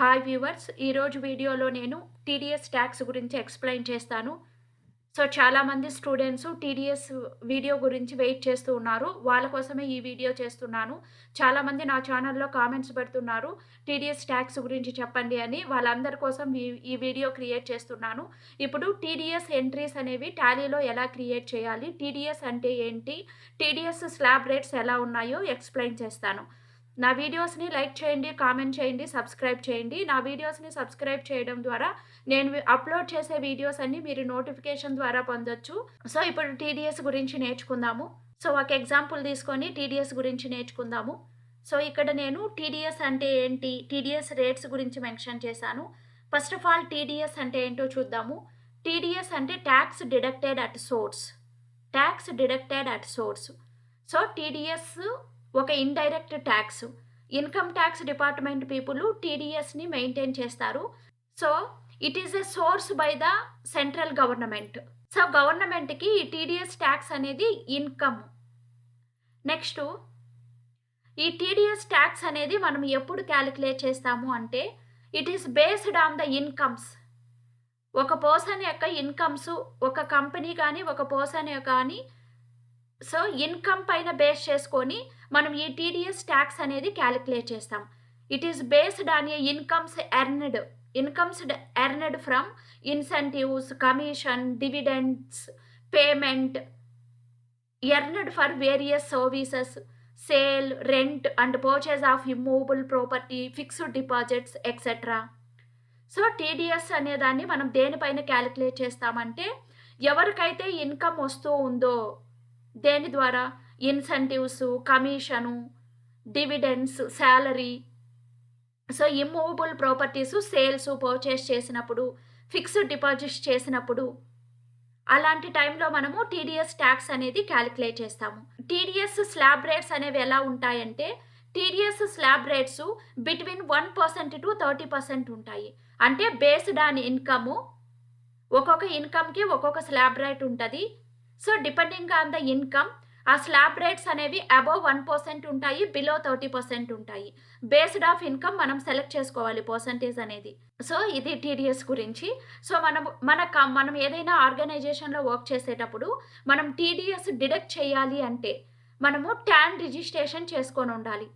Hi viewers, ఈరోజు వీడియోలో నేను టీడీఎస్ ట్యాక్స్ గురించి ఎక్స్‌ప్లెయిన్ చేస్తాను. చాలామంది స్టూడెంట్స్ టీడీఎస్ వీడియో గురించి వెయిట్ చేస్తూ ఉన్నారు. వాళ్ళ కోసమే ఈ వీడియో చేస్తున్నాను. చాలామంది నా ఛానల్‌లో కామెంట్స్ పెడుతున్నారు. టీడీఎస్ ట్యాక్స్ గురించి చెప్పండి అని. వాళ్ళందరి కోసం ఈ వీడియో క్రియేట్ చేస్తున్నాను. ఇప్పుడు టీడీఎస్ ఎంట్రీస్ అనేవి టాలీలో ఎలా క్రియేట్ చేయాలి? టీడీఎస్ అంటే ఏంటి? టీడీఎస్ స్లాబ్ రేట్స్ ఎలా ఉన్నాయో ఎక్స్‌ప్లెయిన్ చేస్తాను. నా వీడియోస్‌ని లైక్ చేయండి, కామెంట్ చేయండి, సబ్స్క్రైబ్ చేయండి. నా వీడియోస్‌ని సబ్స్క్రైబ్ చేయడం ద్వారా నేను అప్‌లోడ్ చేసే వీడియోస్ అన్నీ మీరు నోటిఫికేషన్ ద్వారా పొందొచ్చు. ఇప్పుడు టీడీఎస్ గురించి నేర్చుకుందాము. ఒక ఎగ్జాంపుల్ తీసుకొని టీడీఎస్ గురించి నేర్చుకుందాము. ఇక్కడ నేను టీడీఎస్ అంటే ఏంటి? టీడీఎస్ రేట్స్ గురించి మెన్షన్ చేశాను. ఫస్ట్ ఆఫ్ ఆల్ టీడీఎస్ అంటే ఏంటో చూద్దాము. టీడీఎస్ అంటే tax deducted at source. Tax deducted at source. TDS ఒక indirect tax. Income tax department people టీడీఎస్‌ని మెయింటైన్ చేస్తారు. It is a source by the central government. గవర్నమెంట్‌కి ఈ టీడీఎస్ ట్యాక్స్ అనేది ఇన్కమ్. నెక్స్ట్ ఈ టీడీఎస్ ట్యాక్స్ అనేది మనం ఎప్పుడు క్యాలిక్యులేట్ చేస్తాము అంటే it is based on the incomes. ఒక పర్సన్ యొక్క ఇన్కమ్స్, ఒక కంపెనీ కానీ ఒక పర్సన్ కానీ ఇన్కమ్ పైన బేస్ చేసుకొని మనం ఈ టీడీఎస్ ట్యాక్స్ అనేది క్యాలిక్యులేట్ చేస్తాం. It is based on incomes earned from incentives, commission, dividends, payment earned for various services, sale, rent and purchase of immovable property, fixed deposits etcetera. TDS అనేదాన్ని మనం దేనిపైన calculate చేస్తామంటే ఎవరికైతే ఇన్కమ్ వస్తూ ఉందో దేని ద్వారా incentives, commission, dividends, salary, immovable properties sales, purchase చేసినప్పుడు, ఫిక్స్డ్ డిపాజిట్స్ చేసినప్పుడు అలాంటి టైంలో మనము టీడీఎస్ ట్యాక్స్ అనేది క్యాలిక్యులేట్ చేస్తాము. టీడీఎస్ స్లాబ్ రేట్స్ అనేవి ఎలా ఉంటాయంటే TDS slab rates between 1% to 30% ఉంటాయి. అంటే బేస్డ్ ఆన్ ఇన్కమ్, ఒక్కొక్క ఇన్కమ్‌కి ఒక్కొక్క స్లాబ్ రేట్ ఉంటుంది. డిపెండింగ్ ఆన్ ద ఇన్కమ్ ఆ స్లాబ్ రేట్స్ అనేవి అబోవ్ 1% ఉంటాయి, బిలో 30% ఉంటాయి. బేస్డ్ ఆఫ్ ఇన్కమ్ మనం సెలెక్ట్ చేసుకోవాలి పర్సంటేజ్ అనేది. ఇది టీడీఎస్ గురించి. మనం ఏదైనా ఆర్గనైజేషన్‌లో వర్క్ చేసేటప్పుడు మనం టీడీఎస్ డిడక్ట్ చేయాలి అంటే మనము టాన్ రిజిస్ట్రేషన్ చేసుకొని ఉండాలి.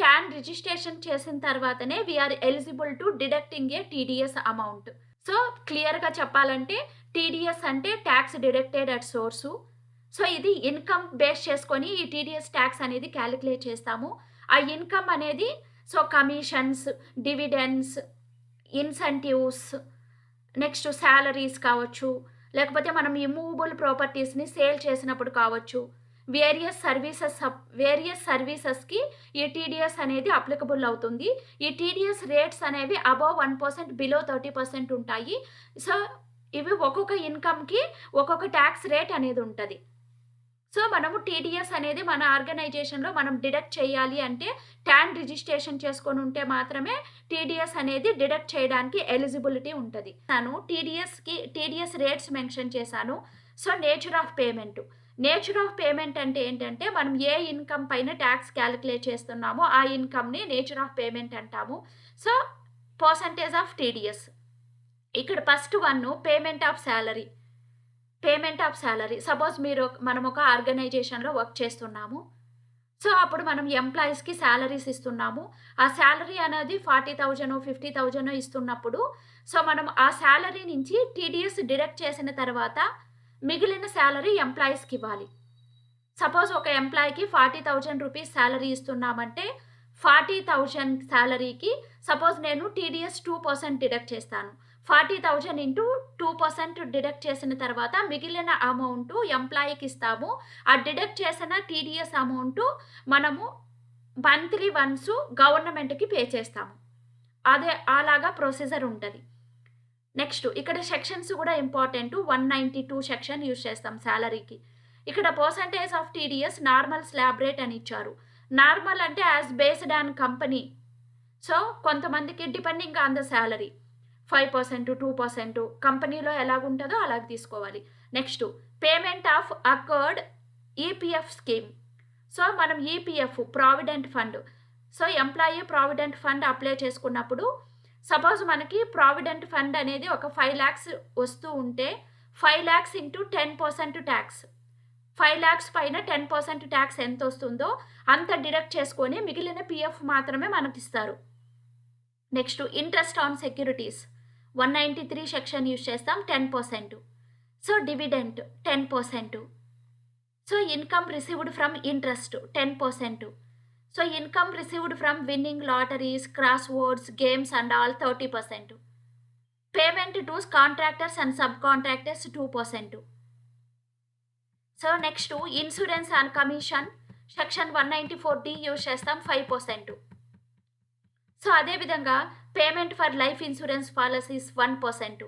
టాన్ రిజిస్ట్రేషన్ చేసిన తర్వాతనే we are eligible to deducting a TDS amount. క్లియర్‌గా చెప్పాలంటే టీడీఎస్ అంటే ట్యాక్స్ డిడక్టెడ్ అట్ సోర్సు. ఇది ఇన్కమ్ బేస్ చేసుకొని ఈ టీడీఎస్ ట్యాక్స్ అనేది క్యాలిక్యులేట్ చేస్తాము. ఆ ఇన్కమ్ అనేది commissions, dividends, incentives, next salaries కావచ్చు, లేకపోతే మనం ఇమ్మూవబుల్ ప్రాపర్టీస్‌ని సేల్ చేసినప్పుడు కావచ్చు, వేరియస్ సర్వీసెస్‌కి ఈ టీడీఎస్ అనేది అప్లికబుల్ అవుతుంది. ఈ టీడీఎస్ రేట్స్ అనేవి అబోవ్ 1%, బిలో 30% ఉంటాయి. ఇవి ఒక్కొక్క ఇన్కమ్‌కి ఒక్కొక్క ట్యాక్స్ రేట్ అనేది ఉంటది. మనము టీడీఎస్ అనేది మన ఆర్గనైజేషన్‌లో మనం డిడక్ట్ చేయాలి అంటే టాన్ రిజిస్ట్రేషన్ చేసుకొని ఉంటే మాత్రమే టీడీఎస్ అనేది డిడక్ట్ చేయడానికి ఎలిజిబిలిటీ ఉంటది. టీడీఎస్ రేట్స్ మెన్షన్ చేశాను. Nature of payment. Nature of payment అంటే ఏంటంటే మనం ఏ ఇన్కమ్ పైన ట్యాక్స్ క్యాలిక్యులేట్ చేస్తున్నామో ఆ ఇన్కమ్‌ని నేచర్ ఆఫ్ పేమెంట్ అంటాము. Percentage of TDS. ఇక్కడ first one payment of salary. Suppose మనం ఒక ఆర్గనైజేషన్‌లో వర్క్ చేస్తున్నాము. అప్పుడు మనం ఎంప్లాయీస్‌కి సాలరీస్ ఇస్తున్నాము. ఆ సాలరీ అనేది 40,000 50,000 ఇస్తున్నప్పుడు మనం ఆ సాలరీ నుంచి టీడీఎస్ డిడక్ట్ చేసిన తర్వాత మిగిలిన సాలరీ ఎంప్లాయీస్‌కి ఇవ్వాలి. సపోజ్ ఒక ఎంప్లాయీకి 40,000 రూపీస్ సాలరీ ఇస్తున్నామంటే 40,000 సాలరీకి సపోజ్ నేను టీడీఎస్ 2% డిడక్ట్ చేస్తాను. 40,000 ఇంటూ 2% డిడక్ట్ చేసిన తర్వాత మిగిలిన అమౌంట్ ఎంప్లాయీకి ఇస్తాము. ఆ డిడక్ట్ చేసిన టీడీఎస్ అమౌంట్ మనము మంత్లీ వన్స్ గవర్నమెంట్‌కి పే చేస్తాము. అలాగా ప్రొసీజర్ ఉంటది. నెక్స్ట్ ఇక్కడ సెక్షన్స్ కూడా ఇంపార్టెంట్. 192 సెక్షన్ యూజ్ చేస్తాం సాలరీకి. ఇక్కడ percentage of TDS normal slab rate అని ఇచ్చారు. నార్మల్ అంటే యాజ్ బేస్డ్ ఆన్ కంపెనీ. కొంతమందికి డిపెండింగ్ ఆన్ ద సాలరీ 5%, 2% కంపెనీలో ఎలాగుంటుందో అలాగ తీసుకోవాలి. Next payment of accrued EPF scheme. మనం EPF provident fund employee provident fund apply చేసుకున్నప్పుడు సపోజ్ మనకి ప్రావిడెంట్ ఫండ్ అనేది ఒక 5 lakhs వస్తూ ఉంటే 5 lakhs ఇంటూ 10% ట్యాక్స్. 5 lakhs పైన 10% ట్యాక్స్ ఎంత వస్తుందో అంత డిడక్ట్ చేసుకొని మిగిలిన పిఎఫ్ మాత్రమే మనకిస్తారు. Next interest on securities 193 section use చేస్తాం 10%. So dividend 10%. So income received from interest 10%. So income received from winning lotteries, cross words, games and all 30%. Payment to contractors and sub contractors 2%. So next insurance and commission section 194D use చేస్తాం 5%. So అదేవిధంగా payment for life insurance policies 1%.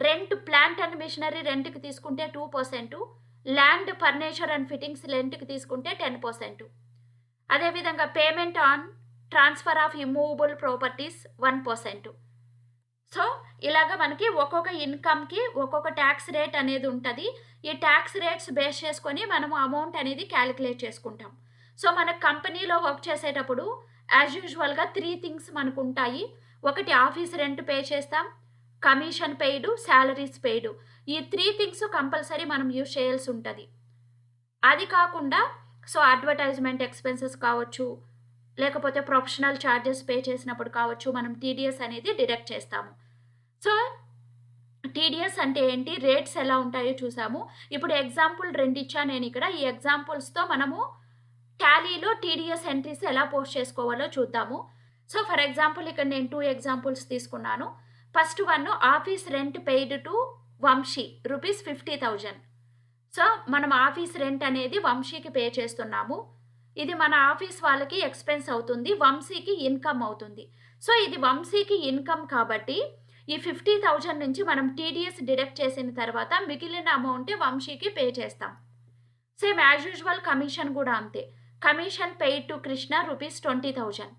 Rent plant and machinery రెంట్కి తీసుకుంటే 2%. Land furniture and fittings రెంట్కి తీసుకుంటే 10%. అదేవిధంగా payment on transfer of immovable properties 1%. So ఇలాగ మనకి ఒక్కొక్క ఇన్కమ్కి ఒక్కొక్క ట్యాక్స్ రేట్ అనేది ఉంటుంది. ఈ ట్యాక్స్ రేట్స్ బేస్ చేసుకొని మనము అమౌంట్ అనేది క్యాలిక్యులేట్ చేసుకుంటాం. సో మన కంపెనీలో వర్క్ చేసేటప్పుడు యాజ్ యూజువల్గా 3 things మనకు ఉంటాయి. ఒకటి ఆఫీస్ రెంట్ పే చేస్తాం, కమిషన్ పెయిడ్, శాలరీస్ పెయిడ్. ఈ 3 things కంపల్సరీ మనం యూజ్ చేయాల్సి ఉంటుంది. అది కాకుండా సో అడ్వర్టైజ్మెంట్ ఎక్స్పెన్సెస్ కావచ్చు, లేకపోతే ప్రొఫెషనల్ ఛార్జెస్ పే చేసినప్పుడు కావచ్చు, మనం టీడీఎస్ అనేది డిడక్ట్ చేస్తాము. సో టీడీఎస్ అంటే ఏంటి, రేట్స్ ఎలా ఉంటాయో చూసాము. ఇప్పుడు ఎగ్జాంపుల్ 2 ఇచ్చా నేను ఇక్కడ. ఈ ఎగ్జాంపుల్స్తో మనము టాలీలో టీడీఎస్ ఎంట్రీస్ ఎలా పోస్ట్ చేసుకోవాలో చూద్దాము. సో ఫర్ ఎగ్జాంపుల్ ఇక్కడ నేను 2 ఎగ్జాంపుల్స్ తీసుకున్నాను. First one office rent paid to Vamsi rupees 50,000. So మనం ఆఫీస్ రెంట్ అనేది వంశీకి పే చేస్తున్నాము. ఇది మన ఆఫీస్ వాళ్ళకి ఎక్స్పెన్స్ అవుతుంది, వంశీకి ఇన్కమ్ అవుతుంది. సో ఇది వంశీకి ఇన్కమ్ కాబట్టి ఈ 50,000 నుంచి మనం టీడీఎస్ డిడక్ట్ చేసిన తర్వాత మిగిలిన అమౌంట్ వంశీకి పే చేస్తాం. సేమ్ యాజ్ యూజువల్ కమిషన్ కూడా అంతే. Commission paid to Krishna rupees 20,000.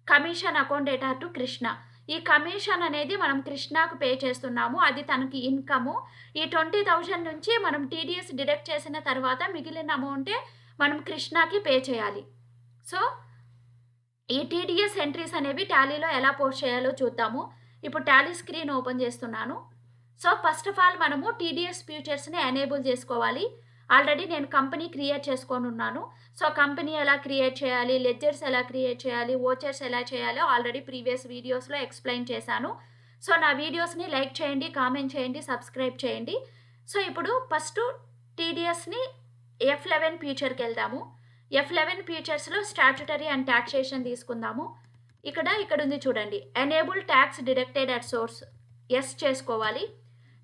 Commission account data to Krishna. ఈ కమిషన్ అనేది మనం కృష్ణకు పే చేస్తున్నాము, అది తనకి ఇన్కము. ఈ 20,000 నుంచి మనం టీడీఎస్ డిడక్ట్ చేసిన తర్వాత మిగిలిన అమౌంటే మనం కృష్ణకి పే చేయాలి. సో ఈ టీడీఎస్ ఎంట్రీస్ అనేవి టాలీలో ఎలా పోస్ట్ చేయాలో చూద్దాము. ఇప్పుడు టాలీ స్క్రీన్ ఓపెన్ చేస్తున్నాను. సో ఫస్ట్ ఆఫ్ ఆల్ మనము టీడీఎస్ ఫ్యూచర్స్ని ఎనేబుల్ చేసుకోవాలి. ఆల్రెడీ నేను కంపెనీ క్రియేట్ చేసుకొని ఉన్నాను. సో కంపెనీ ఎలా క్రియేట్ చేయాలి, లెడ్జర్స్ ఎలా క్రియేట్ చేయాలి, ఓచర్స్ ఎలా చేయాలో ఆల్రెడీ ప్రీవియస్ వీడియోస్లో ఎక్స్ప్లెయిన్ చేశాను. సో నా వీడియోస్ని లైక్ చేయండి, కామెంట్ చేయండి, సబ్స్క్రైబ్ చేయండి. సో ఇప్పుడు ఫస్ట్ టీడీఎస్ని F11 ఫ్యూచర్కి వెళ్దాము. F11 ఫ్యూచర్స్లో స్టాట్యుటరీ అండ్ ట్యాక్సేషన్ తీసుకుందాము. ఇక్కడ ఉంది చూడండి, enable tax deducted at source yes చేసుకోవాలి.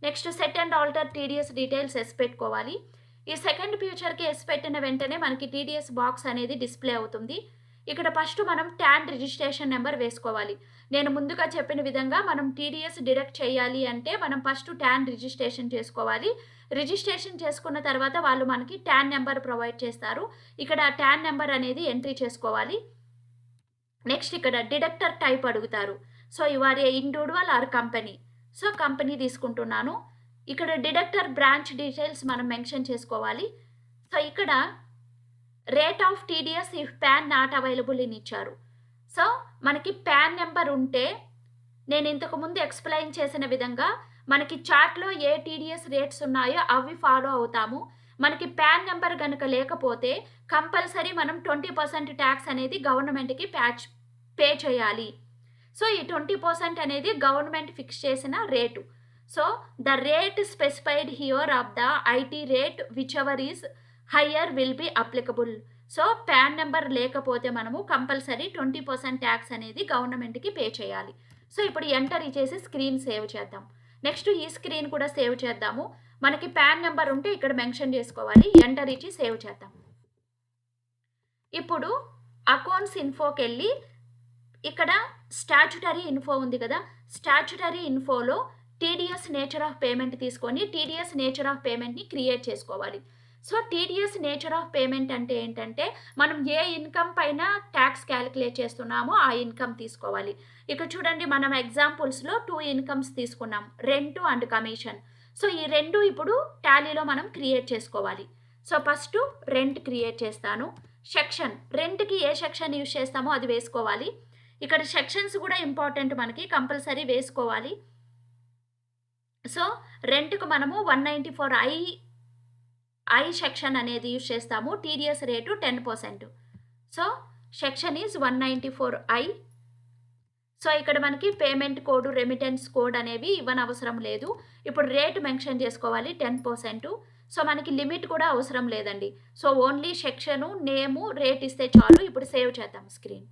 Next set and alter TDS details yes పెట్టుకోవాలి. ఈ సెకండ్ ఫ్యూచర్కి ఎస్ పెట్టిన వెంటనే మనకి టీడీఎస్ బాక్స్ అనేది డిస్ప్లే అవుతుంది. ఇక్కడ ఫస్ట్ మనం ట్యాన్ రిజిస్ట్రేషన్ నెంబర్ వేసుకోవాలి. నేను ముందుగా చెప్పిన విధంగా మనం టీడీఎస్ డిడక్ట్ చేయాలి అంటే మనం ఫస్ట్ ట్యాన్ రిజిస్ట్రేషన్ చేసుకోవాలి. రిజిస్ట్రేషన్ చేసుకున్న తర్వాత వాళ్ళు మనకి ట్యాన్ నెంబర్ ప్రొవైడ్ చేస్తారు. ఇక్కడ ట్యాన్ నెంబర్ అనేది ఎంట్రీ చేసుకోవాలి. నెక్స్ట్ ఇక్కడ డిడక్టర్ టైప్ అడుగుతారు. So your a individual or company. So company తీసుకుంటున్నాను. ఇక్కడ డిడక్టర్ బ్రాంచ్ డీటెయిల్స్ మనం మెన్షన్ చేసుకోవాలి. సో ఇక్కడ rate of TDS if PAN not available అని ఇచ్చారు. సో మనకి ప్యాన్ నెంబర్ ఉంటే నేను ఇంతకుముందు ఎక్స్ప్లెయిన్ చేసిన విధంగా మనకి చార్ట్లో ఏ టీడీఎస్ రేట్స్ ఉన్నాయో అవి ఫాలో అవుతాము. మనకి ప్యాన్ నెంబర్ కనుక లేకపోతే కంపల్సరీ మనం 20% ట్యాక్స్ అనేది గవర్నమెంట్కి పే చేయాలి. సో ఈ 20% అనేది గవర్నమెంట్ ఫిక్స్ చేసిన rate. So the rate specified here of the IT rate which ever is higher will be applicable. So pan number లేకపోతే మనము కంపల్సరీ 20% ట్యాక్స్ అనేది గవర్నమెంట్కి పే చేయాలి. సో ఇప్పుడు ఎంటర్ ఇచ్చేసి స్క్రీన్ సేవ్ చేద్దాం. నెక్స్ట్ ఈ స్క్రీన్ కూడా సేవ్ చేద్దాము. మనకి ప్యాన్ నెంబర్ ఉంటే ఇక్కడ మెన్షన్ చేసుకోవాలి. ఎంటర్ ఇచ్చి సేవ్ చేద్దాం. ఇప్పుడు అకౌంట్స్ ఇన్ఫోకి వెళ్ళి ఇక్కడ స్టాట్యుటరీ ఇన్ఫో ఉంది కదా, స్టాట్యుటరీ ఇన్ఫోలో టీడీఎస్ నేచర్ ఆఫ్ పేమెంట్ తీసుకొని టీడీఎస్ నేచర్ ఆఫ్ పేమెంట్ని క్రియేట్ చేసుకోవాలి. So TDS nature of payment అంటే ఏంటంటే మనం ఏ ఇన్కమ్ పైన ట్యాక్స్ క్యాలిక్యులేట్ చేస్తున్నామో ఆ ఇన్కమ్ తీసుకోవాలి. ఇక్కడ చూడండి, మనం ఎగ్జాంపుల్స్లో 2 ఇన్కమ్స్ తీసుకున్నాం, రెంట్ అండ్ కమిషన్. సో ఈ రెండు ఇప్పుడు టాలీలో మనం క్రియేట్ చేసుకోవాలి. సో ఫస్ట్ రెంట్ క్రియేట్ చేస్తాను. సెక్షన్ రెంట్కి ఏ సెక్షన్ యూజ్ చేస్తామో అది వేసుకోవాలి. ఇక్కడ సెక్షన్స్ కూడా ఇంపార్టెంట్, మనకి కంపల్సరీ వేసుకోవాలి. సో రెంట్కు మనము 194I సెక్షన్ అనేది యూజ్ చేస్తాము. TDS rate 10%. So section is 194I. So ఇక్కడ మనకి పేమెంట్ కోడ్, రెమిటెన్స్ కోడ్ అనేవి ఇవ్వనవసరం లేదు. ఇప్పుడు రేటు మెన్షన్ చేసుకోవాలి 10%. సో మనకి లిమిట్ కూడా అవసరం లేదండి. సో ఓన్లీ సెక్షను, నేము, రేట్ ఇస్తే చాలు. ఇప్పుడు సేవ్ చేద్దాం స్క్రీన్.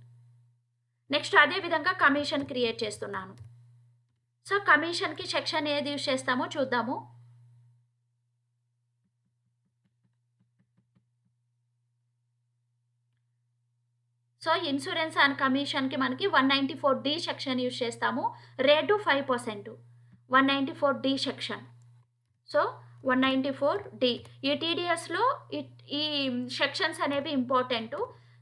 నెక్స్ట్ అదే విధంగా కమిషన్ క్రియేట్ చేస్తున్నాను. సో కమిషన్కి సెక్షన్ ఏది యూజ్ చేస్తామో చూద్దాము. సో ఇన్సూరెన్స్ అండ్ కమిషన్కి మనకి 194D సెక్షన్ యూజ్ చేస్తాము. Rate 5%. 194D section. So 194D. ఈ టీడీఎస్లో ఈ సెక్షన్స్ అనేవి ఇంపార్టెంట్.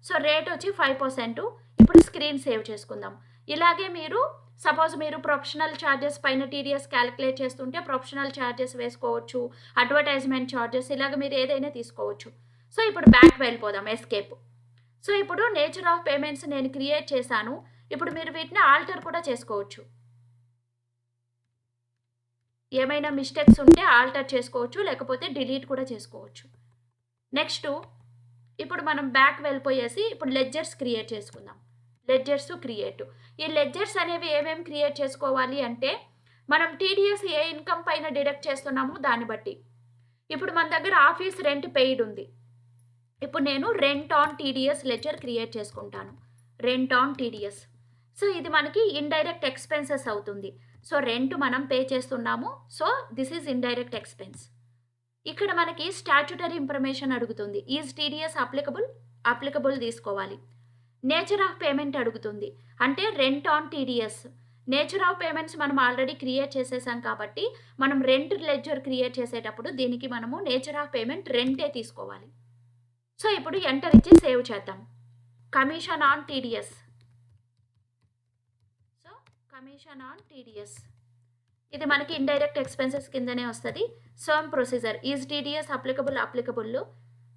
సో రేట్ వచ్చి 5%. ఇప్పుడు స్క్రీన్ సేవ్ చేసుకుందాం. ఇలాగే మీరు సపోజ్ మీరు ప్రొఫెషనల్ ఛార్జెస్ పైన టీడీఎస్ క్యాలిక్యులేట్ చేస్తుంటే ప్రొఫెషనల్ ఛార్జెస్ వేసుకోవచ్చు, అడ్వర్టైజ్మెంట్ ఛార్జెస్, ఇలాగ మీరు ఏదైనా తీసుకోవచ్చు. సో ఇప్పుడు బ్యాక్ వెళ్ళిపోదాం, ఎస్కేప్. సో ఇప్పుడు నేచర్ ఆఫ్ పేమెంట్స్ నేను క్రియేట్ చేశాను. ఇప్పుడు మీరు వీటిని ఆల్టర్ కూడా చేసుకోవచ్చు. ఏమైనా మిస్టేక్స్ ఉంటే ఆల్టర్ చేసుకోవచ్చు, లేకపోతే డిలీట్ కూడా చేసుకోవచ్చు. నెక్స్ట్ ఇప్పుడు మనం బ్యాక్ వెళ్ళిపోయేసి ఇప్పుడు లెడ్జర్స్ క్రియేట్ చేసుకుందాం. Ledgers create. ఈ లెడ్జర్స్ అనేవి ఏమేమి క్రియేట్ చేసుకోవాలి అంటే మనం టీడీఎస్ ఏ ఇన్కమ్ పైన డిడక్ట్ చేస్తున్నామో దాన్ని బట్టి. ఇప్పుడు మన దగ్గర ఆఫీస్ రెంట్ పెయిడ్ ఉంది. ఇప్పుడు నేను rent on TDS ledger create చేసుకుంటాను. Rent on TDS. సో ఇది మనకి ఇండైరెక్ట్ ఎక్స్పెన్సెస్ అవుతుంది. సో రెంట్ మనం పే చేస్తున్నాము. So this is indirect expense. ఇక్కడ మనకి స్టాట్యుటరీ ఇన్ఫర్మేషన్ అడుగుతుంది. ఈజ్ టీడీఎస్ అప్లికబుల్ తీసుకోవాలి. నేచర్ ఆఫ్ పేమెంట్ అడుగుతుంది, అంటే rent on TDS. Nature of payments మనం ఆల్రెడీ క్రియేట్ చేసేసాం కాబట్టి మనం రెంట్ లెడ్జర్ క్రియేట్ చేసేటప్పుడు దీనికి మనము నేచర్ ఆఫ్ పేమెంట్ రెంటే తీసుకోవాలి. సో ఇప్పుడు ఎంటర్ ఇచ్చి సేవ్ చేద్దాం. Commission on TDS. So commission on TDS ఇది మనకి ఇండైరెక్ట్ ఎక్స్పెన్సెస్ కిందనే వస్తుంది. Some procedure is TDS applicable.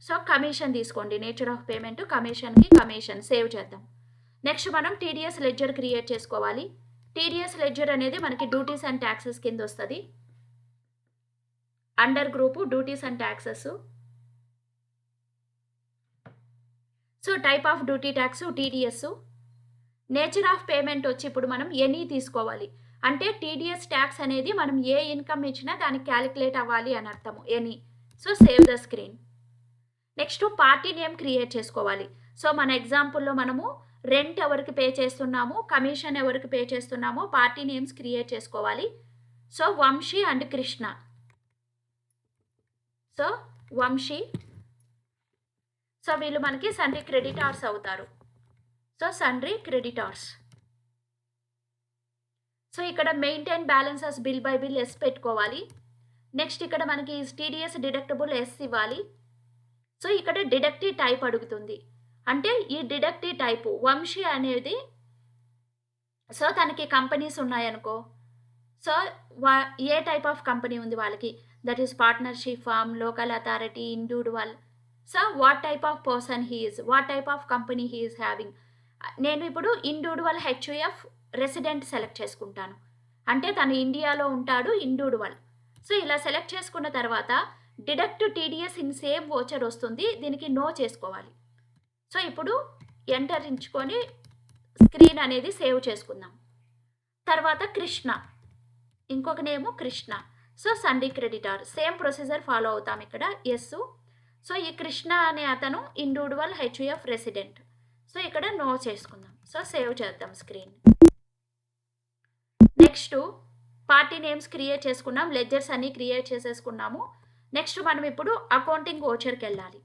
So commission తీసుకోండి. నేచర్ ఆఫ్ పేమెంట్ కమిషన్కి కమిషన్. సేవ్ చేద్దాం. నెక్స్ట్ మనం టీడీఎస్ లెడ్జర్ క్రియేట్ చేసుకోవాలి. టీడీఎస్ లెడ్జర్ అనేది మనకి డ్యూటీస్ అండ్ ట్యాక్సెస్ కింద వస్తుంది. Under group duties and taxes. So type of duty tax TDS. Nature of payment వచ్చి ఇప్పుడు మనం ఎనీ తీసుకోవాలి. అంటే టీడీఎస్ ట్యాక్స్ అనేది మనం ఏ ఇన్కమ్ ఇచ్చినా దానికి క్యాలిక్యులేట్ అవ్వాలి అని అర్థము, any. So save the screen. Next party name create చేసుకోవాలి. సో మన ఎగ్జాంపుల్లో మనము రెంట్ ఎవరికి పే చేస్తున్నాము, కమిషన్ ఎవరికి పే చేస్తున్నామో పార్టీ నేమ్స్ క్రియేట్ చేసుకోవాలి. So Vamshi and Krishna. So Vamsi. So వీళ్ళు మనకి సన్రీ క్రెడిటార్స్ అవుతారు. So sundry creditors. సో ఇక్కడ maintain balances bill by bill yes పెట్టుకోవాలి. నెక్స్ట్ ఇక్కడ మనకి టీడీఎస్ డిడక్టబుల్ ఎస్ ఇవ్వాలి. సో ఇక్కడ డిడక్టివ్ టైప్ అడుగుతుంది. అంటే ఈ డిడక్టివ్ టైపు వంశీ అనేది, సో తనకి కంపెనీస్ ఉన్నాయనుకో, సో ఏ టైప్ ఆఫ్ కంపెనీ ఉంది వాళ్ళకి, that is partnership, firm, local authority, individual. So what type of person he is, what type of company he is having. నేను ఇప్పుడు ఇండివిజువల్ హెచ్యుఎఫ్ రెసిడెంట్ సెలెక్ట్ చేసుకుంటాను. అంటే తను ఇండియాలో ఉంటాడు, ఇండివిజువల్. సో ఇలా సెలెక్ట్ చేసుకున్న తర్వాత deduct TDS in same voucher వస్తుంది. దీనికి నో చేసుకోవాలి. సో ఇప్పుడు ఎంటర్ ఇచ్చుకొని స్క్రీన్ అనేది సేవ్ చేసుకుందాం. తర్వాత కృష్ణ, ఇంకొక నేము Krishna. So సన్రీ creditor. Same procedure follow అవుతాం ఇక్కడ. ఎస్. సో ఈ కృష్ణ అనే అతను ఇండివిజువల్ హెచ్యుఎఫ్ రెసిడెంట్. సో ఇక్కడ నో చేసుకుందాం. సో సేవ్ చేద్దాం screen. Next party names create చేసుకున్నాం, లెడ్జర్స్ అన్నీ క్రియేట్ చేసేసుకున్నాము. నెక్స్ట్ మనం ఇప్పుడు అకౌంటింగ్ ఓచర్కి వెళ్ళాలి.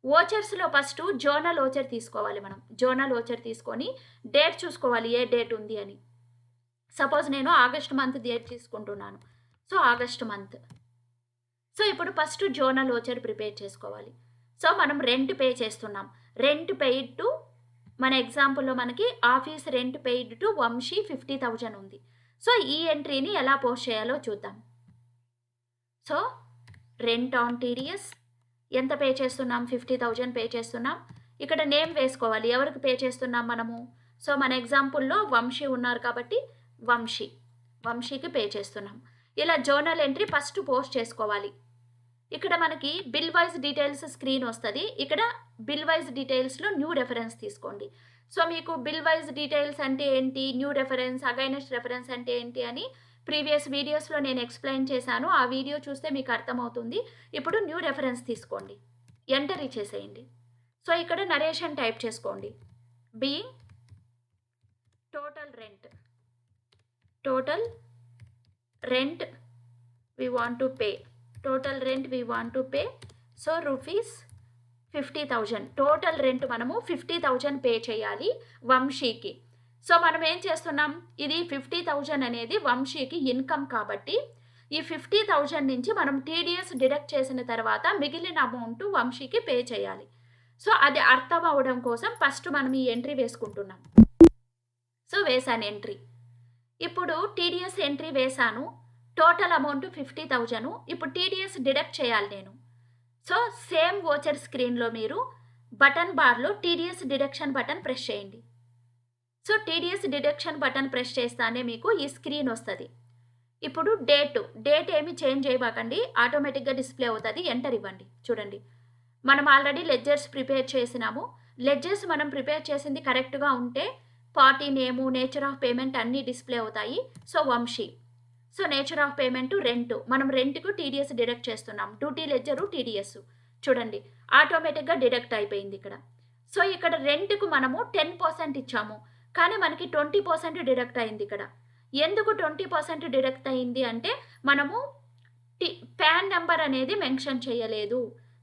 ఓచర్స్లో ఫస్ట్ జోనల్ ఓచర్ తీసుకోవాలి. మనం జోనల్ ఓచర్ తీసుకొని డేట్ చూసుకోవాలి, ఏ డేట్ ఉంది అని. సపోజ్ నేను ఆగస్ట్ మంత్ డేట్ తీసుకుంటున్నాను. So August month. సో ఇప్పుడు ఫస్ట్ జోనల్ ఓచర్ ప్రిపేర్ చేసుకోవాలి. సో మనం రెంట్ పే చేస్తున్నాం. రెంట్ పెయిడ్ టు, మన ఎగ్జాంపుల్లో మనకి office rent paid to Vamsi 50,000 ఉంది. సో ఈ ఎంట్రీని ఎలా పోస్ట్ చేయాలో చూద్దాం. సో రెంట్ ఆన్ టీడీఎస్ ఎంత పే చేస్తున్నాం, 50,000 పే చేస్తున్నాం. ఇక్కడ నేమ్ వేసుకోవాలి, ఎవరికి పే చేస్తున్నాం మనము. సో మన ఎగ్జాంపుల్లో వంశీ ఉన్నారు కాబట్టి వంశీకి పే చేస్తున్నాం. ఇలా జర్నల్ ఎంట్రీ ఫస్ట్ పోస్ట్ చేసుకోవాలి. ఇక్కడ మనకి బిల్ వైజ్ డీటెయిల్స్ స్క్రీన్ వస్తుంది. ఇక్కడ బిల్ వైజ్ డీటెయిల్స్లో న్యూ రెఫరెన్స్ తీసుకోండి. సో మీకు బిల్ వైజ్ డీటెయిల్స్ అంటే ఏంటి, న్యూ రెఫరెన్స్, అగైనెస్ట్ రెఫరెన్స్ అంటే ఏంటి అని ప్రీవియస్ వీడియోస్లో నేను ఎక్స్ప్లెయిన్ చేశాను. ఆ వీడియో చూస్తే మీకు అర్థమవుతుంది. ఇప్పుడు న్యూ రెఫరెన్స్ తీసుకోండి, ఎంటర్ ఇచ్చేసేయండి. సో ఇక్కడ నరేషన్ టైప్ చేసుకోండి. Being total rent we want to pay so rupees 50,000 total rent మనము 50,000 పే చేయాలి వంశీకి. సో మనం ఏం చేస్తున్నాం, ఇది 50,000 అనేది వంశీకి ఇన్కమ్ కాబట్టి ఈ 50,000 నుంచి మనం టీడీఎస్ డిడక్ట్ చేసిన తర్వాత మిగిలిన అమౌంట్ వంశీకి పే చేయాలి. సో అది అర్థం అవడం కోసం ఫస్ట్ మనం ఈ ఎంట్రీ వేసుకుంటున్నాం. సో వేసాను ఎంట్రీ. ఇప్పుడు టీడీఎస్ ఎంట్రీ వేసాను. Total amount 50,000. ఇప్పుడు టీడీఎస్ డిడక్ట్ చేయాలి నేను. సో సేమ్ వోచర్ స్క్రీన్లో మీరు బటన్ బార్లో టీడీఎస్ డిడక్షన్ బటన్ ప్రెస్ చేయండి. So TDS deduction button press చేస్తానే మీకు ఈ స్క్రీన్ వస్తుంది. ఇప్పుడు డేట్ ఏమి చేంజ్ చేయబాకండి, ఆటోమేటిక్గా డిస్ప్లే అవుతుంది. ఎంటర్ ఇవ్వండి. చూడండి, మనం ఆల్రెడీ లెడ్జర్స్ ప్రిపేర్ చేసినాము. లెడ్జర్స్ మనం ప్రిపేర్ చేసింది కరెక్ట్గా ఉంటే party name, nature of payment అన్నీ డిస్ప్లే అవుతాయి. So Vamsi, so nature of payment rent, మనం రెంట్కు టీడీఎస్ డిడక్ట్ చేస్తున్నాం. డ్యూటీ లెడ్జరు టీడీఎస్ చూడండి ఆటోమేటిక్గా డిడక్ట్ అయిపోయింది ఇక్కడ. సో ఇక్కడ రెంట్కు మనము 10% ఇచ్చాము, కానీ మనకి 20% డిడక్ట్ అయింది ఇక్కడ. ఎందుకు 20% డిడక్ట్ అయింది అంటే మనము ప్యాన్ నెంబర్ అనేది మెన్షన్ చేయలేదు.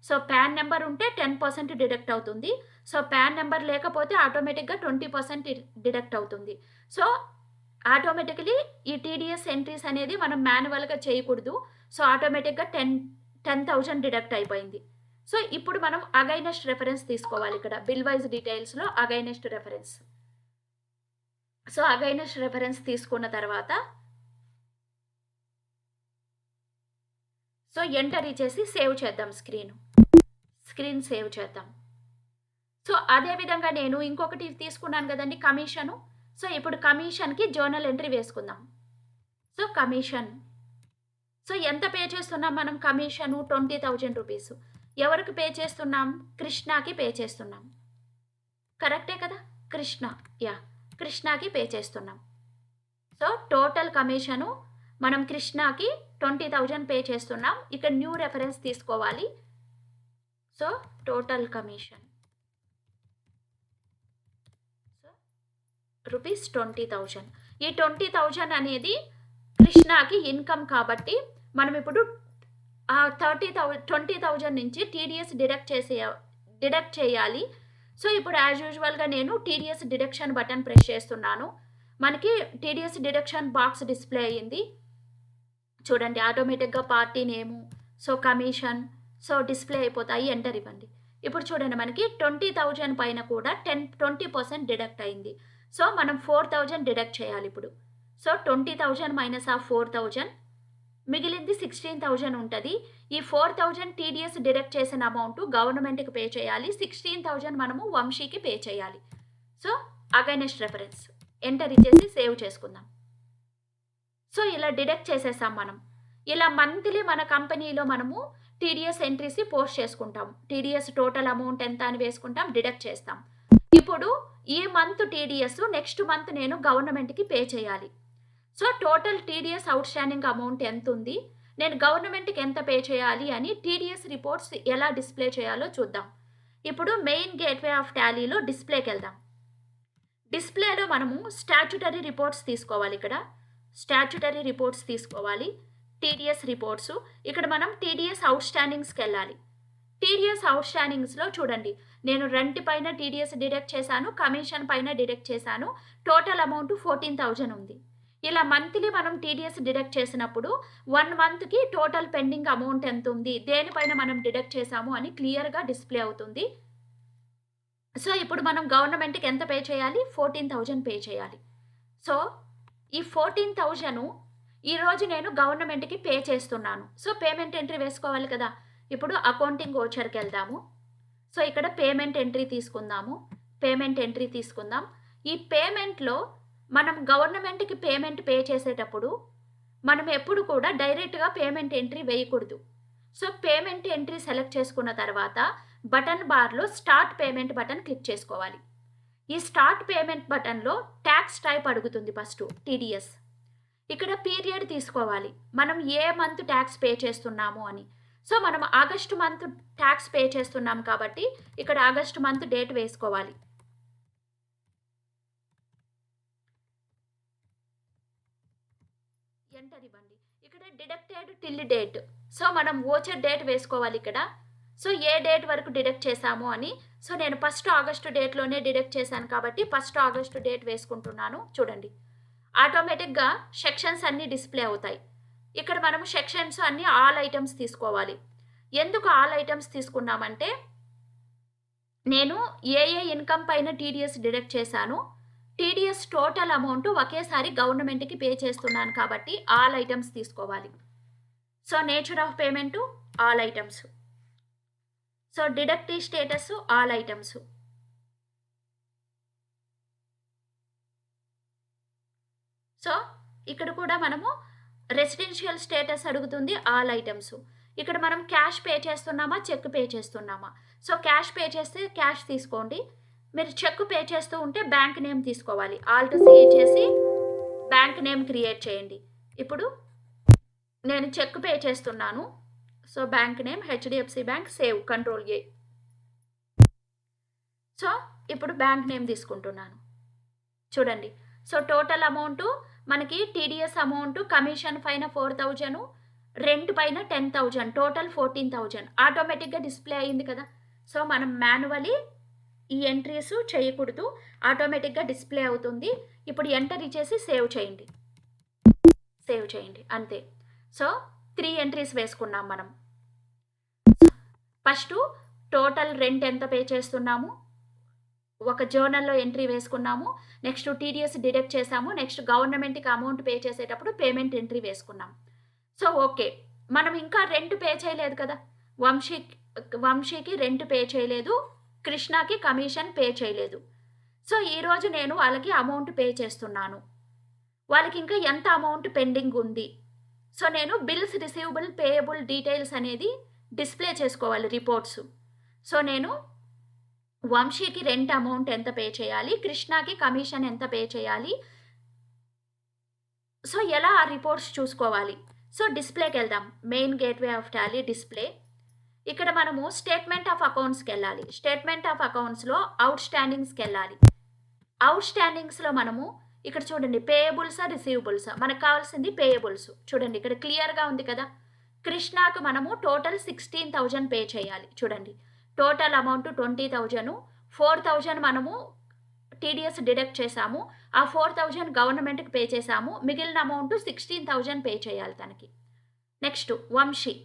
సో ప్యాన్ నెంబర్ ఉంటే 10% డిడక్ట్ అవుతుంది. సో ప్యాన్ నెంబర్ లేకపోతే ఆటోమేటిక్గా 20% డిడక్ట్ అవుతుంది. సో ఆటోమేటికలీ ఈ టీడీఎస్ ఎంట్రీస్ అనేది మనం మాన్యువల్గా చేయకూడదు. సో ఆటోమేటిక్గా 10,000 డిడక్ట్ అయిపోయింది. సో ఇప్పుడు మనం అగైనెస్ట్ రెఫరెన్స్ తీసుకోవాలి. ఇక్కడ బిల్ వైజ్ డీటెయిల్స్లో against reference. So against reference తీసుకున్న తర్వాత సో ఎంటర్ ఇచ్చేసి సేవ్ చేద్దాం. స్క్రీన్ సేవ్ చేద్దాం. సో అదేవిధంగా నేను ఇంకొకటి తీసుకున్నాను కదండి, కమిషను. సో ఇప్పుడు కమిషన్కి జర్నల్ ఎంట్రీ వేసుకుందాం. సో కమిషన్, సో ఎంత పే చేస్తున్నాం మనం కమిషను? 20,000 రూపీస్. ఎవరికి పే చేస్తున్నాం? కృష్ణకి పే చేస్తున్నాం. కరెక్టే కదా, కృష్ణకి పే చేస్తున్నాం. సో టోటల్ కమిషను మనం కృష్ణకి 20,000 పే చేస్తున్నాం. ఇక్కడ న్యూ రెఫరెన్స్ తీసుకోవాలి. So total commission rupees 20,000. ఈ 20,000 అనేది కృష్ణకి ఇన్కమ్ కాబట్టి మనం ఇప్పుడు 20,000 నుంచి టీడీఎస్ డిడక్ట్ చేయాలి. సో ఇప్పుడు యాజ్ యూజువల్గా నేను టీడీఎస్ డిడక్షన్ బటన్ ప్రెస్ చేస్తున్నాను. మనకి టీడీఎస్ డిడక్షన్ బాక్స్ డిస్ప్లే అయ్యింది. చూడండి ఆటోమేటిక్గా పార్టీ నేము, సో కమిషన్, సో డిస్ప్లే అయిపోతాయి. ఎంటర్ ఇవ్వండి. ఇప్పుడు చూడండి మనకి 20,000 పైన కూడా 20% డిడక్ట్ అయింది. సో మనం 4,000 డిడక్ట్ చేయాలి ఇప్పుడు. సో 20,000 మైనస్ ఆఫ్ 4,000 మిగిలింది 16,000 ఉంటుంది. ఈ 4,000 టీడీఎస్ డిడక్ట్ చేసిన అమౌంట్ గవర్నమెంట్కి పే చేయాలి. 16,000 మనము వంశీకి పే చేయాలి. సో అగైనెస్ట్ రెఫరెన్స్ ఎంటర్ ఇచ్చేసి సేవ్ చేసుకుందాం. సో ఇలా డిడక్ట్ చేసేసాం మనం. ఇలా మంత్లీ మన కంపెనీలో మనము టీడీఎస్ ఎంట్రీస్ పోస్ట్ చేసుకుంటాం. టీడీఎస్ టోటల్ అమౌంట్ ఎంత అని వేసుకుంటాం, డిడక్ట్ చేస్తాం. ఇప్పుడు ఈ మంత్ టీడీఎస్ నెక్స్ట్ మంత్ నేను గవర్నమెంట్కి పే చేయాలి. So total TDS out standing amount ఎంత ఉంది, నేను గవర్నమెంట్కి ఎంత పే చేయాలి అని టీడీఎస్ రిపోర్ట్స్ ఎలా డిస్ప్లే చేయాలో చూద్దాం. ఇప్పుడు మెయిన్ గేట్వే ఆఫ్ టాలీలో డిస్ప్లేకి వెళ్దాం. డిస్ప్లేలో మనము స్టాట్యుటరీ రిపోర్ట్స్ తీసుకోవాలి. ఇక్కడ స్టాట్యుటరీ రిపోర్ట్స్ తీసుకోవాలి. టీడీఎస్ రిపోర్ట్స్, ఇక్కడ మనం టీడీఎస్ అవుట్ స్టాండింగ్స్కి వెళ్ళాలి. టీడీఎస్ అవుట్ స్టాండింగ్స్లో చూడండి నేను రెంట్ పైన టీడీఎస్ డిడక్ట్ చేశాను, కమిషన్ పైన డిడక్ట్ చేశాను. టోటల్ అమౌంట్ 14,000 ఉంది. ఇలా మంత్లీ మనం టీడీఎస్ డిడక్ట్ చేసినప్పుడు 1 మంత్కి టోటల్ పెండింగ్ అమౌంట్ ఎంత ఉంది, దేనిపైన మనం డిడక్ట్ చేశాము అని క్లియర్గా డిస్ప్లే అవుతుంది. సో ఇప్పుడు మనం గవర్నమెంట్కి ఎంత పే చేయాలి? 14,000 పే చేయాలి. సో ఈ 14,000 ఈరోజు నేను గవర్నమెంట్కి పే చేస్తున్నాను. సో పేమెంట్ ఎంట్రీ వేసుకోవాలి కదా. ఇప్పుడు అకౌంటింగ్ వోచర్కి వెళ్దాము. సో ఇక్కడ పేమెంట్ ఎంట్రీ తీసుకుందాము. ఈ పేమెంట్‌లో మనం గవర్నమెంట్‌కి పేమెంట్ పే చేసేటప్పుడు మనం ఎప్పుడు కూడా డైరెక్ట్‌గా పేమెంట్ ఎంట్రీ వేయకూడదు. సో, పేమెంట్ ఎంట్రీ సెలెక్ట్ చేసుకున్న తర్వాత బటన్ బార్‌లో స్టార్ట్ పేమెంట్ బటన్ క్లిక్ చేసుకోవాలి. ఈ స్టార్ట్ పేమెంట్ బటన్‌లో టాక్స్ టైప్ అడుగుతుంది ఫస్టు టీడీఎస్. ఇక్కడ పీరియడ్ తీసుకోవాలి. మనం ఏ మంత్ టాక్స్ పే చేస్తున్నాము అని. సో, మనం ఆగస్టు మంత్ టాక్స్ పే చేస్తున్నాం కాబట్టి ఇక్కడ ఆగస్టు మంత్ డేట్ వేసుకోవాలి. ఎంటర్ ఇవ్వండి. ఇక్కడ డిడక్టెడ్ టిల్ డేట్. సో, మనం వోచర్ డేట్ వేసుకోవాలి ఇక్కడ. సో, ఏ డేట్ వరకు డిడక్ట్ చేశాము అని. సో, నేను ఫస్ట్ ఆగస్టు డేట్‌లోనే డిడక్ట్ చేశాను కాబట్టి ఫస్ట్ ఆగస్టు డేట్ వేసుకుంటున్నాను. చూడండి. ఆటోమేటిక్‌గా సెక్షన్స్ అన్నీ డిస్‌ప్లే అవుతాయి. ఇక్కడ మనము సెక్షన్స్ అన్నీ ఆల్ ఐటెమ్స్ తీసుకోవాలి. ఎందుకు ఆల్ ఐటెమ్స్ తీసుకున్నామంటే, నేను ఏ ఇన్‌కమ్ పైన టీడీఎస్ డిడక్ట్ చేశానో, టీడీఎస్ టోటల్ అమౌంట్ ఒకేసారి గవర్నమెంట్‌కి పే చేస్తున్నాను కాబట్టి ఆల్ ఐటెమ్స్ తీసుకోవాలి. So, nature of payment all items. So, deductive status all items. So, ఇక్కడ కూడా మనము రెసిడెన్షియల్ స్టేటస్ అడుగుతుంది ఆల్ ఐటెమ్స్. ఇక్కడ మనం క్యాష్ పే చేస్తున్నామా, చెక్ పే చేస్తున్నామా? సో, క్యాష్ పే చేస్తే క్యాష్ తీసుకోండి. మీరు చెక్ పే చేస్తూ ఉంటే బ్యాంక్ నేమ్ తీసుకోవాలి. ఆల్ట్ సి చేసి బ్యాంక్ నేమ్ క్రియేట్ చేయండి. ఇప్పుడు నేను చెక్ పే చేస్తున్నాను. So, bank name HDFC bank save control A. So, ఇప్పుడు బ్యాంక్ నేమ్ తీసుకుంటున్నాను. చూడండి. సో, టోటల్ అమౌంటు మనకి టీడీఎస్ అమౌంటు కమిషన్ పైన 4,000, రెంట్ పైన 10,000 టోటల్ 14,000 ఆటోమేటిక్‌గా డిస్‌ప్లే అయింది కదా! సో, మనం మాన్యువల్లీ ఈ ఎంట్రీస్ చేయకూడదు. ఆటోమేటిక్‌గా డిస్‌ప్లే అవుతుంది. ఇప్పుడు ఎంటర్ ఇచ్చేసి సేవ్ చేయండి. సేవ్ చేయండి. అంతే. సో, 3 ఎంట్రీస్ వేసుకున్నాం మనం. ఫస్టు టోటల్ రెంట్ ఎంత పే చేస్తున్నాము, ఒక జర్నల్‌లో ఎంట్రీ వేసుకున్నాము. నెక్స్ట్ టీడీఎస్ డిడక్ట్ చేశాము. నెక్స్ట్ గవర్నమెంట్‌కి అమౌంట్ పే చేసేటప్పుడు పేమెంట్ ఎంట్రీ వేసుకున్నాం. So, okay. మనం ఇంకా రెంట్ పే చేయలేదు కదా! వంశీకి రెంట్ పే చేయలేదు. కృష్ణకి కమిషన్ పే చేయలేదు. సో, ఈరోజు నేను వాళ్ళకి అమౌంట్ పే చేస్తున్నాను. వాళ్ళకి ఇంకా ఎంత అమౌంట్ పెండింగ్ ఉంది. సో, నేను బిల్స్ రిసీవబుల్, పేయబుల్ డీటెయిల్స్ అనేది డిస్‌ప్లే చేసుకోవాలి రిపోర్ట్స్. సో, నేను వంశీకి రెంట్ అమౌంట్ ఎంత పే చేయాలి, కృష్ణకి కమిషన్ ఎంత పే చేయాలి. సో, ఎలా ఆ రిపోర్ట్స్ చూసుకోవాలి. సో, డిస్‌ప్లేకి వెళ్దాం. Main gateway of Tally display. ఇక్కడ మనము స్టేట్మెంట్ ఆఫ్ అకౌంట్స్‌కి వెళ్ళాలి. స్టేట్మెంట్ ఆఫ్ అకౌంట్స్‌లో అవుట్ స్టాండింగ్స్‌కి వెళ్ళాలి. అవుట్ స్టాండింగ్స్‌లో మనము ఇక్కడ చూడండి పేయబుల్సా, రిసీవబుల్సా? మనకు కావాల్సింది పేయబుల్స్. చూడండి ఇక్కడ క్లియర్‌గా ఉంది కదా! కృష్ణకు మనము టోటల్ 16,000 పే చేయాలి. చూడండి. టోటల్ అమౌంట్ 20,000, 4,000 మనము టీడీఎస్ డిడక్ట్ చేశాము. ఆ 4,000 గవర్నమెంట్‌కి పే చేశాము. మిగిలిన అమౌంట్ 16,000 పే చేయాలి తనకి. నెక్స్ట్ వంశీ.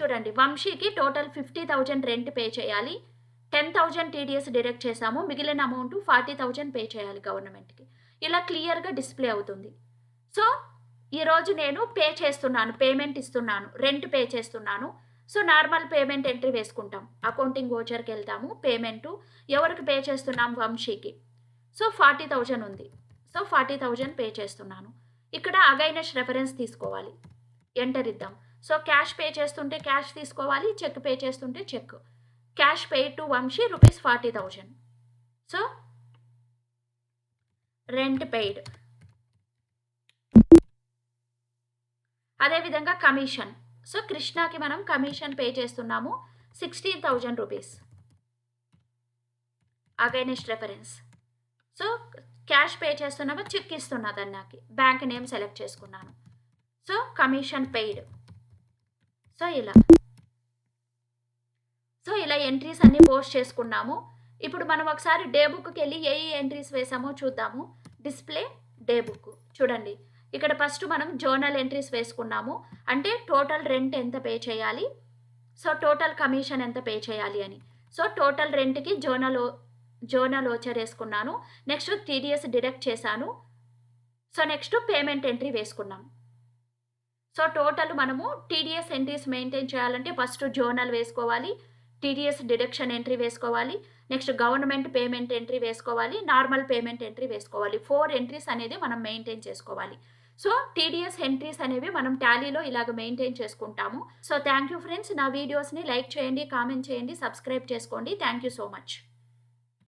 చూడండి వంశీకి టోటల్ 50,000 రెంట్ పే చేయాలి. 10,000 టీడీఎస్ డిడక్ట్ చేశాము. మిగిలిన అమౌంట్ 40,000 పే చేయాలి గవర్నమెంట్‌కి. ఇలా క్లియర్‌గా డిస్‌ప్లే అవుతుంది. సో, ఈరోజు నేను పే చేస్తున్నాను. పేమెంట్ ఇస్తున్నాను. రెంట్ పే చేస్తున్నాను. సో, నార్మల్ పేమెంట్ ఎంట్రీ వేసుకుంటాం. అకౌంటింగ్ వోచర్‌కి వెళ్తాము. పేమెంటు ఎవరికి పే చేస్తున్నాం, వంశీకి. సో, 40,000 ఉంది. సో, 40,000 పే చేస్తున్నాను. ఇక్కడ అగైనెస్ట్ రెఫరెన్స్ తీసుకోవాలి. ఎంటర్ ఇద్దాం. సో, క్యాష్ పే చేస్తుంటే క్యాష్ తీసుకోవాలి. చెక్ పే చేస్తుంటే cheque. Cash paid to Vamsi ₹40,000. So, rent paid. అదేవిధంగా కమిషన్. సో, కృష్ణకి మనం కమిషన్ పే చేస్తున్నాము ₹16,000. Against reference. So, cash pay చేస్తున్నామా, చెక్ ఇస్తున్నా తనకి. బ్యాంక్ నేమ్ సెలెక్ట్ చేసుకున్నాను. So, commission paid. సో, ఇలా ఎంట్రీస్ అన్నీ పోస్ట్ చేసుకున్నాము. ఇప్పుడు మనం ఒకసారి డే బుక్‌కి వెళ్ళి ఏ ఎంట్రీస్ వేసామో చూద్దాము. Display day book. చూడండి. ఇక్కడ ఫస్ట్ మనం జర్నల్ ఎంట్రీస్ వేసుకున్నాము. అంటే టోటల్ రెంట్ ఎంత పే చేయాలి, సో టోటల్ కమిషన్ ఎంత పే చేయాలి అని. సో టోటల్ రెంట్‌కి జర్నల్ వోచర్ వేసుకున్నాను. నెక్స్ట్ టీడీఎస్ డిడక్ట్ చేశాను. సో నెక్స్ట్ పేమెంట్ ఎంట్రీ వేసుకున్నాం. సో టోటల్ మనము టీడీఎస్ ఎంట్రీస్ మెయింటైన్ చేయాలంటే ఫస్ట్ జర్నల్ వేసుకోవాలి. టీడీఎస్ డిడక్షన్ ఎంట్రీ వేసుకోవాలి. నెక్స్ట్ గవర్నమెంట్ పేమెంట్ ఎంట్రీ వేసుకోవాలి. నార్మల్ పేమెంట్ ఎంట్రీ వేసుకోవాలి. 4 ఎంట్రీస్ అనేది మనం మెయింటైన్ చేసుకోవాలి. సో టీడీఎస్ ఎంట్రీస్ అనేవి మనం టాలీలో ఇలాగ మెయింటైన్ చేసుకుంటాము. So thank you friends. నా వీడియోస్ని లైక్ చేయండి, కామెంట్ చేయండి, సబ్స్క్రైబ్ చేసుకోండి. Thank you so much.